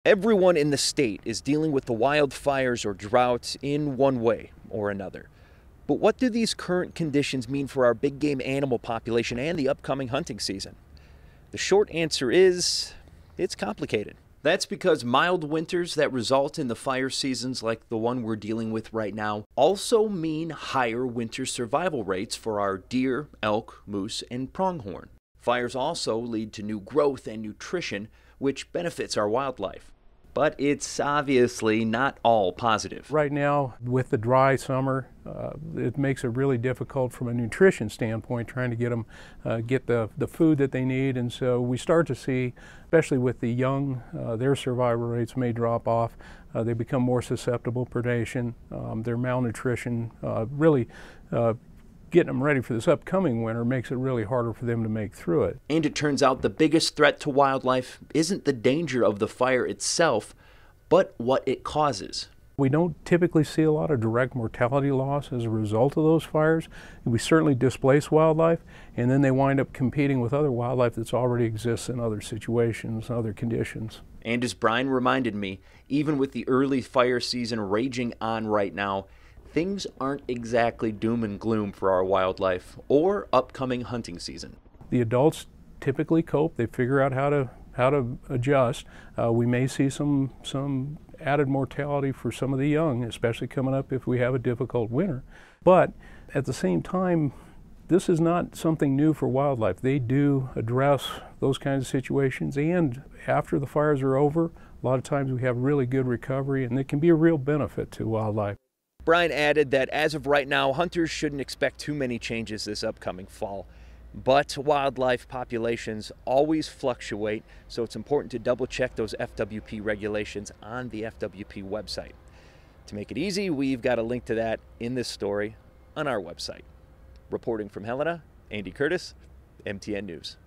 Everyone in the state is dealing with the wildfires or droughts in one way or another. But what do these current conditions mean for our big game animal population and the upcoming hunting season? The short answer is, it's complicated. That's because mild winters that result in the fire seasons like the one we're dealing with right now also mean higher winter survival rates for our deer, elk, moose, and pronghorn. Fires also lead to new growth and nutrition, which benefits our wildlife. But it's obviously not all positive. Right now, with the dry summer, it makes it really difficult from a nutrition standpoint trying to get them get the food that they need. And so we start to see, especially with the young, their survival rates may drop off. They become more susceptible to predation. Their malnutrition really getting them ready for this upcoming winter makes it really harder for them to make through it. And it turns out the biggest threat to wildlife isn't the danger of the fire itself, but what it causes. We don't typically see a lot of direct mortality loss as a result of those fires. We certainly displace wildlife, and then they wind up competing with other wildlife that's already exists in other situations, other conditions. And as Brian reminded me, even with the early fire season raging on right now, things aren't exactly doom and gloom for our wildlife or upcoming hunting season. The adults typically cope. They figure out how to adjust. We may see some added mortality for some of the young, especially coming up if we have a difficult winter. But at the same time, this is not something new for wildlife. They do address those kinds of situations, and after the fires are over, a lot of times we have really good recovery, and it can be a real benefit to wildlife. Brian added that as of right now, hunters shouldn't expect too many changes this upcoming fall. But wildlife populations always fluctuate, so it's important to double check those FWP regulations on the FWP website. To make it easy, we've got a link to that in this story on our website. Reporting from Helena, Andy Curtis, MTN News.